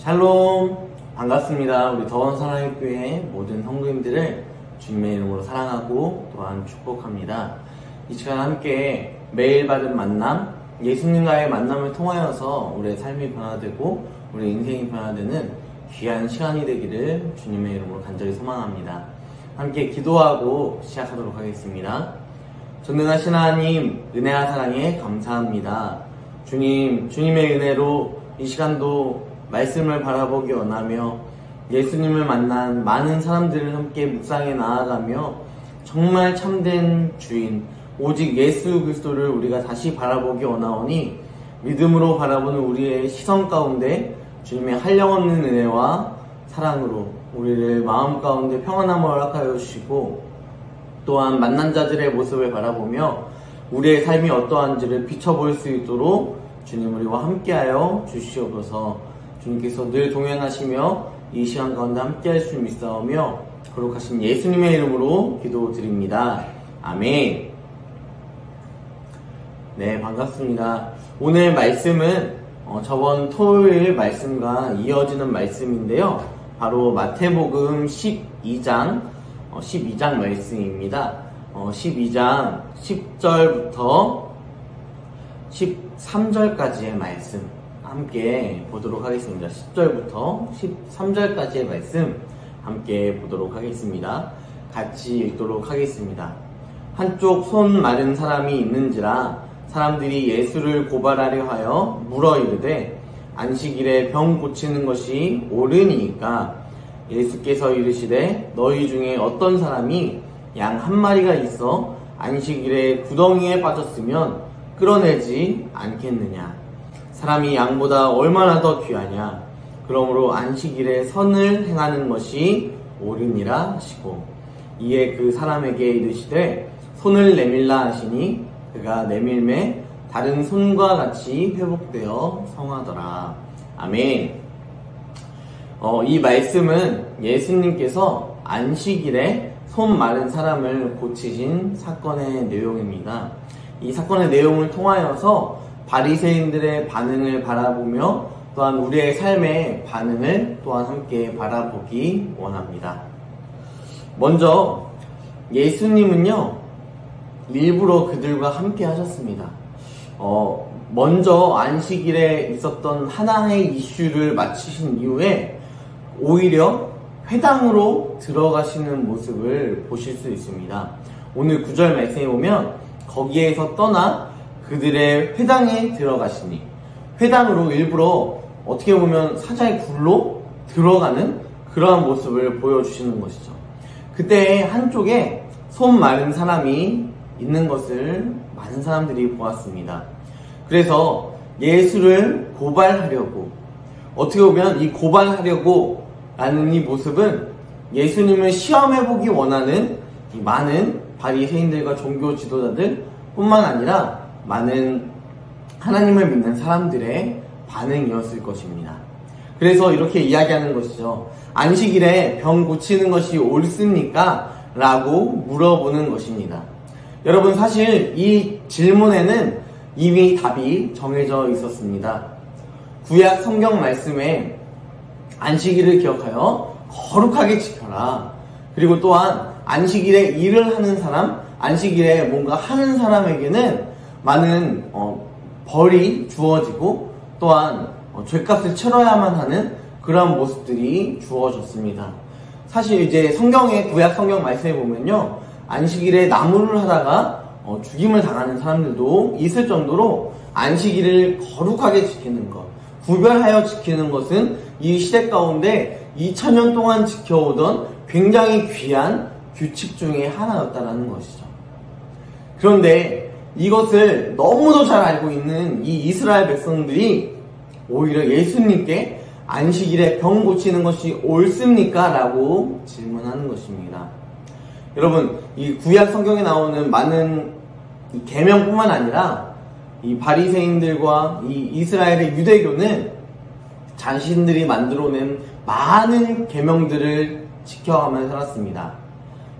샬롬, 반갑습니다. 우리 더원 사랑의 교회 모든 성도님들을 주님의 이름으로 사랑하고 또한 축복합니다. 이 시간 함께 매일 받은 만남, 예수님과의 만남을 통하여서 우리의 삶이 변화되고 우리 인생이 변화되는 귀한 시간이 되기를 주님의 이름으로 간절히 소망합니다. 함께 기도하고 시작하도록 하겠습니다. 전능하신 하나님, 은혜와 사랑에 감사합니다. 주님의 은혜로 이 시간도 말씀을 바라보기 원하며 예수님을 만난 많은 사람들을 함께 묵상해 나아가며 정말 참된 주인 오직 예수 그리스도를 우리가 다시 바라보기 원하오니 믿음으로 바라보는 우리의 시선 가운데 주님의 한량없는 은혜와 사랑으로 우리를 마음 가운데 평안함을 허락하여 주시고 또한 만난 자들의 모습을 바라보며 우리의 삶이 어떠한지를 비춰볼 수 있도록 주님 우리와 함께하여 주시옵소서. 주님께서 늘 동행하시며 이 시간 가운데 함께할 수 있사오며 거룩하신 예수님의 이름으로 기도드립니다. 아멘. 네, 반갑습니다. 오늘 말씀은 저번 토요일 말씀과 이어지는 말씀인데요. 바로 마태복음 12장 말씀입니다. 12장 10절부터 13절까지의 말씀 함께 보도록 하겠습니다. 10절부터 13절까지의 말씀 함께 보도록 하겠습니다. 같이 읽도록 하겠습니다. 한쪽 손 마른 사람이 있는지라 사람들이 예수를 고발하려 하여 물어 이르되 안식일에 병 고치는 것이 옳으니까 예수께서 이르시되 너희 중에 어떤 사람이 양 한 마리가 있어 안식일에 구덩이에 빠졌으면 끌어내지 않겠느냐. 사람이 양보다 얼마나 더 귀하냐. 그러므로 안식일에 선을 행하는 것이 옳으니라 하시고 이에 그 사람에게 이르시되 손을 내밀라 하시니 그가 내밀매 다른 손과 같이 회복되어 성하더라. 아멘. 이 말씀은 예수님께서 안식일에 손 마른 사람을 고치신 사건의 내용입니다. 이 사건의 내용을 통하여서 바리새인들의 반응을 바라보며 또한 우리의 삶의 반응을 또한 함께 바라보기 원합니다. 먼저 예수님은요 일부러 그들과 함께 하셨습니다. 먼저 안식일에 있었던 하나의 이슈를 마치신 이후에 오히려 회당으로 들어가시는 모습을 보실 수 있습니다. 오늘 9절 말씀에 보면 거기에서 떠나 그들의 회당에 들어가시니 회당으로 일부러 어떻게 보면 사자의 굴로 들어가는 그러한 모습을 보여주시는 것이죠. 그때 한쪽에 손 마른 사람이 있는 것을 많은 사람들이 보았습니다. 그래서 예수를 고발하려고 어떻게 보면 이 고발하려고 라는 이 모습은 예수님을 시험해보기 원하는 이 많은 바리새인들과 종교 지도자들 뿐만 아니라 많은 하나님을 믿는 사람들의 반응이었을 것입니다. 그래서 이렇게 이야기하는 것이죠. 안식일에 병 고치는 것이 옳습니까? 라고 물어보는 것입니다. 여러분 사실 이 질문에는 이미 답이 정해져 있었습니다. 구약 성경 말씀에 안식일을 기억하여 거룩하게 지켜라. 그리고 또한 안식일에 일을 하는 사람, 안식일에 뭔가 하는 사람에게는 많은 벌이 주어지고 또한 죗값을 치러야만 하는 그런 모습들이 주어졌습니다. 사실 이제 구약 성경 말씀에 보면요 안식일에 나무를 하다가 죽임을 당하는 사람들도 있을 정도로 안식일을 거룩하게 지키는 것, 구별하여 지키는 것은 이 시대 가운데 2000년 동안 지켜오던 굉장히 귀한 규칙 중에 하나였다는 것이죠. 그런데 이것을 너무도 잘 알고 있는 이 이스라엘 백성들이 오히려 예수님께 안식일에 병 고치는 것이 옳습니까? 라고 질문하는 것입니다. 여러분, 이 구약 성경에 나오는 많은 이 계명뿐만 아니라 이 바리새인들과 이 이스라엘의 유대교는 자신들이 만들어낸 많은 계명들을 지켜가며 살았습니다.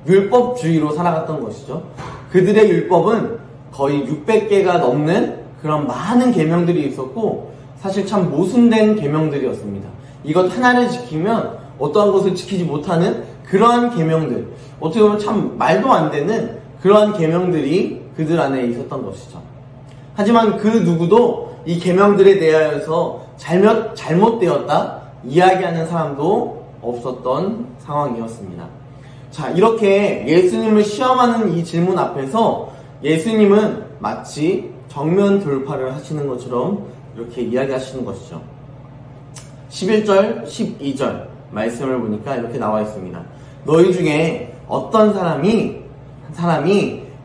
율법주의로 살아갔던 것이죠. 그들의 율법은 거의 600개가 넘는 그런 많은 계명들이 있었고 사실 참 모순된 계명들이었습니다. 이것 하나를 지키면 어떠한 것을 지키지 못하는 그러한 계명들, 어떻게 보면 참 말도 안 되는 그러한 계명들이 그들 안에 있었던 것이죠. 하지만 그 누구도 이 계명들에 대하여서 잘못되었다 이야기하는 사람도 없었던 상황이었습니다. 자, 이렇게 예수님을 시험하는 이 질문 앞에서 예수님은 마치 정면 돌파를 하시는 것처럼 이렇게 이야기하시는 것이죠. 11절, 12절 말씀을 보니까 이렇게 나와 있습니다. 너희 중에 어떤 사람이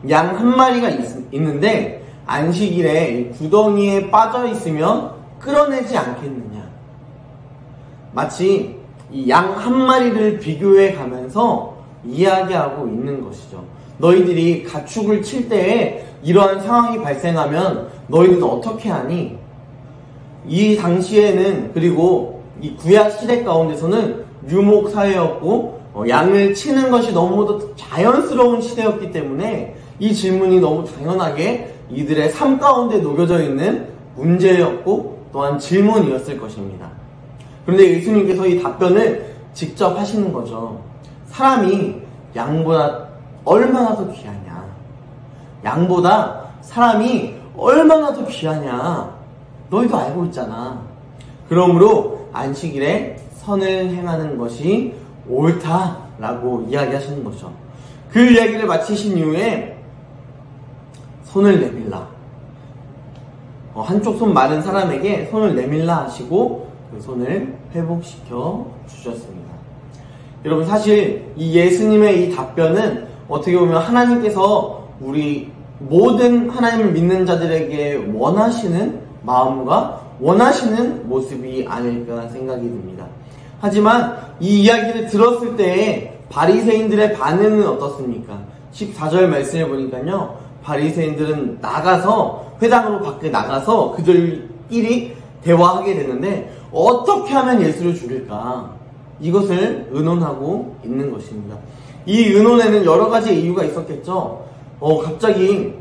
양 한 마리가 있는데 안식일에 구덩이에 빠져 있으면 끌어내지 않겠느냐. 마치 이 양 한 마리를 비교해 가면서 이야기하고 있는 것이죠. 너희들이 가축을 칠 때에 이러한 상황이 발생하면 너희들은 어떻게 하니? 이 당시에는, 그리고 이 구약 시대 가운데서는 유목 사회였고 양을 치는 것이 너무도 자연스러운 시대였기 때문에 이 질문이 너무 당연하게 이들의 삶 가운데 녹여져 있는 문제였고 또한 질문이었을 것입니다. 그런데 예수님께서 이 답변을 직접 하시는 거죠. 사람이 양보다 얼마나 더 귀하냐. 양보다 사람이 얼마나 더 귀하냐. 너희도 알고 있잖아. 그러므로 안식일에 선을 행하는 것이 옳다라고 이야기하시는 거죠. 그 이야기를 마치신 이후에 손을 내밀라. 한쪽 손 마른 사람에게 손을 내밀라 하시고 그 손을 회복시켜 주셨습니다. 여러분, 사실 이 예수님의 이 답변은 어떻게 보면 하나님께서 우리 모든 하나님을 믿는 자들에게 원하시는 마음과 원하시는 모습이 아닐까 생각이 듭니다. 하지만 이 이야기를 들었을 때에 바리새인들의 반응은 어떻습니까? 14절 말씀을 보니까요, 바리새인들은 회당으로 밖에 나가서 그들끼리 대화하게 되는데 어떻게 하면 예수를 죽일까? 이것을 의논하고 있는 것입니다. 이 의논에는 여러 가지 이유가 있었겠죠. 갑자기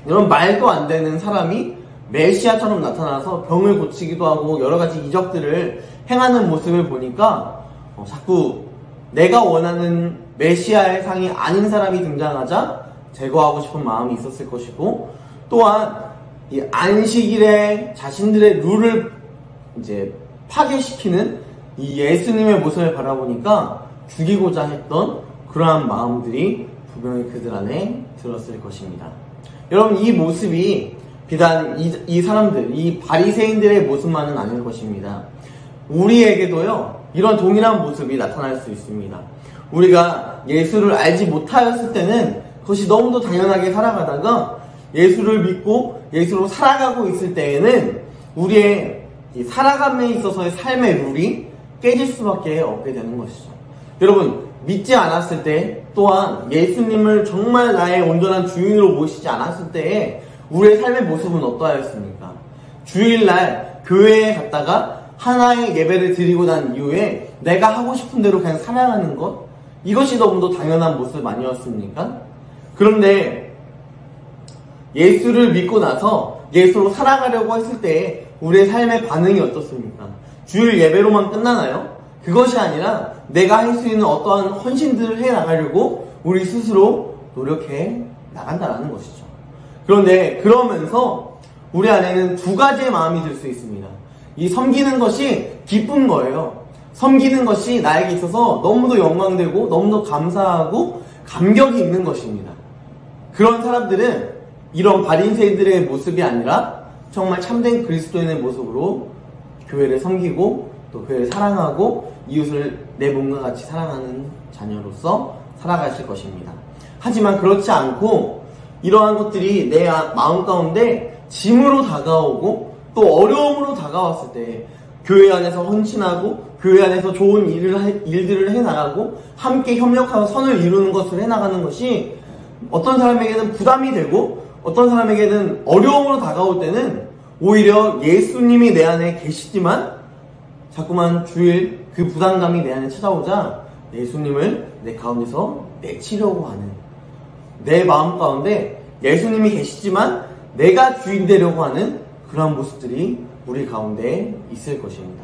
이런 말도 안 되는 사람이 메시아처럼 나타나서 병을 고치기도 하고 여러 가지 이적들을 행하는 모습을 보니까 자꾸 내가 원하는 메시아의 상이 아닌 사람이 등장하자 제거하고 싶은 마음이 있었을 것이고, 또한 이 안식일에 자신들의 룰을 이제 파괴시키는 이 예수님의 모습을 바라보니까 죽이고자 했던 그러한 마음들이 분명히 그들 안에 들었을 것입니다. 여러분, 이 모습이 비단 이 사람들, 이 바리새인들의 모습만은 아닐 것입니다. 우리에게도요, 이런 동일한 모습이 나타날 수 있습니다. 우리가 예수를 알지 못하였을 때는 그것이 너무도 당연하게 살아가다가 예수를 믿고 예수로 살아가고 있을 때에는 우리의 이 살아감에 있어서의 삶의 룰이 깨질 수밖에 없게 되는 것이죠. 여러분, 믿지 않았을 때, 또한 예수님을 정말 나의 온전한 주인으로 모시지 않았을 때에 우리의 삶의 모습은 어떠하였습니까? 주일날 교회에 갔다가 하나의 예배를 드리고 난 이후에 내가 하고 싶은 대로 그냥 살아가는 것? 이것이 너무도 당연한 모습 아니었습니까? 그런데 예수를 믿고 나서 예수로 살아가려고 했을 때 우리의 삶의 반응이 어떻습니까? 주일 예배로만 끝나나요? 그것이 아니라 내가 할 수 있는 어떠한 헌신들을 해 나가려고 우리 스스로 노력해 나간다는 것이죠. 그런데 그러면서 우리 안에는 두 가지의 마음이 들 수 있습니다. 이 섬기는 것이 기쁜 거예요. 섬기는 것이 나에게 있어서 너무도 영광되고 너무도 감사하고 감격이 있는 것입니다. 그런 사람들은 이런 바리새인들의 모습이 아니라 정말 참된 그리스도인의 모습으로 교회를 섬기고 또 교회를 사랑하고 이웃을 내 몸과 같이 사랑하는 자녀로서 살아가실 것입니다. 하지만 그렇지 않고 이러한 것들이 내 마음 가운데 짐으로 다가오고 또 어려움으로 다가왔을 때 교회 안에서 헌신하고 교회 안에서 좋은 일들을 해나가고 함께 협력하고 선을 이루는 것을 해나가는 것이 어떤 사람에게는 부담이 되고 어떤 사람에게는 어려움으로 다가올 때는 오히려 예수님이 내 안에 계시지만 자꾸만 주일 그 부담감이 내 안에 찾아오자 예수님을 내 가운데서 내치려고 하는, 내 마음 가운데 예수님이 계시지만 내가 주인 되려고 하는 그러한 모습들이 우리 가운데 있을 것입니다.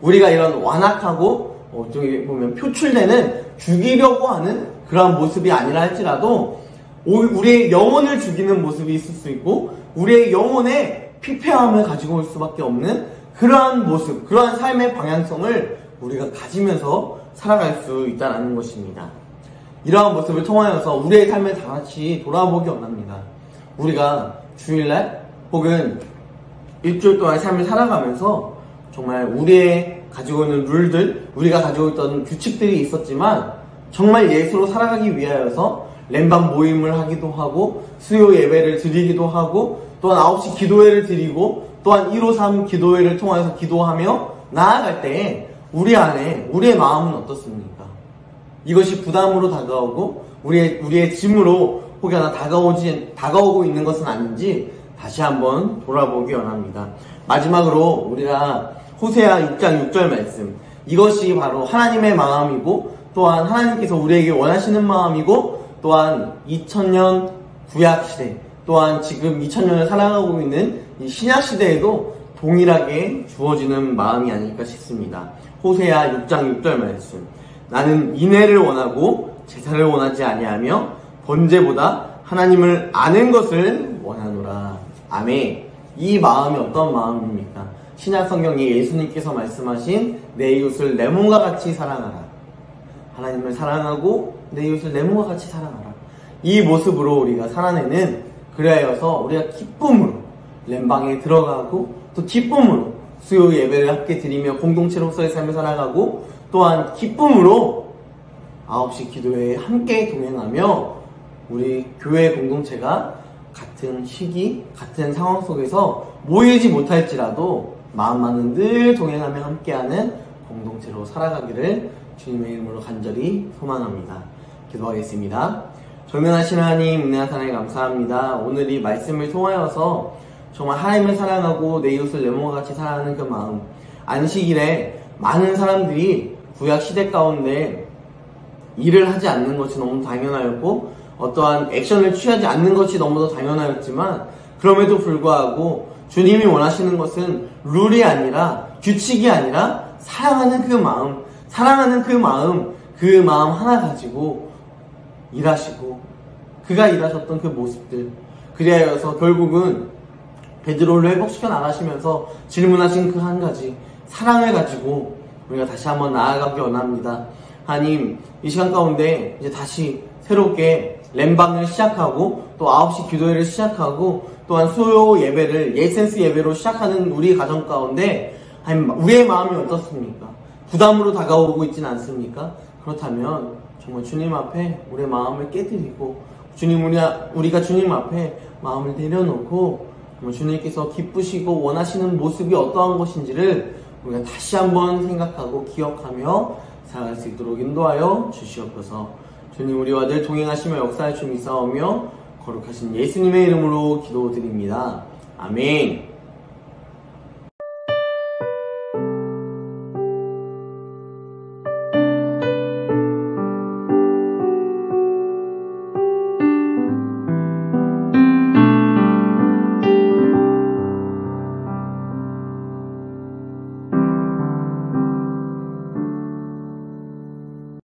우리가 이런 완악하고 어떻게 보면 표출되는 죽이려고 하는 그러한 모습이 아니라 할지라도 우리의 영혼을 죽이는 모습이 있을 수 있고 우리의 영혼에 피폐함을 가지고 올 수밖에 없는 그러한 모습, 그러한 삶의 방향성을 우리가 가지면서 살아갈 수 있다는 것입니다. 이러한 모습을 통하여서 우리의 삶을 다 같이 돌아보기 원합니다. 우리가 주일날 혹은 일주일 동안 삶을 살아가면서 정말 우리의 가지고 있는 룰들, 우리가 가지고 있던 규칙들이 있었지만 정말 예수로 살아가기 위하여서 렘방 모임을 하기도 하고 수요 예배를 드리기도 하고 또한 9시 기도회를 드리고 또한 153 기도회를 통해서 기도하며 나아갈 때 우리 안에 우리의 마음은 어떻습니까? 이것이 부담으로 다가오고 우리의 짐으로 혹여나 다가오고 있는 것은 아닌지 다시 한번 돌아보기 원합니다. 마지막으로 우리가 호세아 6장 6절 말씀, 이것이 바로 하나님의 마음이고 또한 하나님께서 우리에게 원하시는 마음이고 또한 2000년 구약시대 또한 지금 2000년을 살아가고 있는 이 신약시대에도 동일하게 주어지는 마음이 아닐까 싶습니다. 호세아 6장 6절 말씀, 나는 인애를 원하고 제사를 원하지 아니하며 번제보다 하나님을 아는 것을 원하노라. 아멘. 이 마음이 어떤 마음입니까? 신약 성경에 예수님께서 말씀하신 내 이웃을 내 몸과 같이 사랑하라. 하나님을 사랑하고 내 이웃을 내 몸과 같이 사랑하라. 이 모습으로 우리가 살아내는, 그래야여서 우리가 기쁨으로 렘방에 들어가고 또 기쁨으로 수요 예배를 함께 드리며 공동체로서의 삶을 살아가고 또한 기쁨으로 9시 기도회에 함께 동행하며 우리 교회 공동체가 같은 시기, 같은 상황 속에서 모이지 못할지라도 마음만은 늘 동행하며 함께하는 공동체로 살아가기를 주님의 이름으로 간절히 소망합니다. 기도하겠습니다. 전능하신 하나님, 은혜하신 하나님 감사합니다. 오늘 이 말씀을 통하여서 정말 하나님을 사랑하고 내 이웃을 내 몸과 같이 사랑하는 그 마음, 안식일에 많은 사람들이 구약 시대 가운데 일을 하지 않는 것이 너무 당연하였고 어떠한 액션을 취하지 않는 것이 너무도 당연하였지만 그럼에도 불구하고 주님이 원하시는 것은 룰이 아니라 규칙이 아니라 사랑하는 그 마음, 그 마음 하나 가지고 일하시고 그가 일하셨던 그 모습들, 그리하여서 결국은 베드로를 회복시켜 나가시면서 질문하신 그 한 가지 사랑을 가지고 우리가 다시 한번 나아가기 원합니다. 하나님, 이 시간 가운데 이제 다시 새롭게 렘방을 시작하고 또 9시 기도회를 시작하고 또한 수요 예배를 예센스 예배로 시작하는 우리 가정 가운데 우리의 마음이 어떻습니까? 부담으로 다가오고 있지는 않습니까? 그렇다면 정말 주님 앞에 우리의 마음을 깨뜨리고 우리가 주님 앞에 마음을 내려놓고 주님께서 기쁘시고 원하시는 모습이 어떠한 것인지를 우리가 다시 한번 생각하고 기억하며 살아갈 수 있도록 인도하여 주시옵소서. 주님, 우리와 늘 동행하시며 역사의 주 믿사오며 거룩하신 예수님의 이름으로 기도드립니다. 아멘.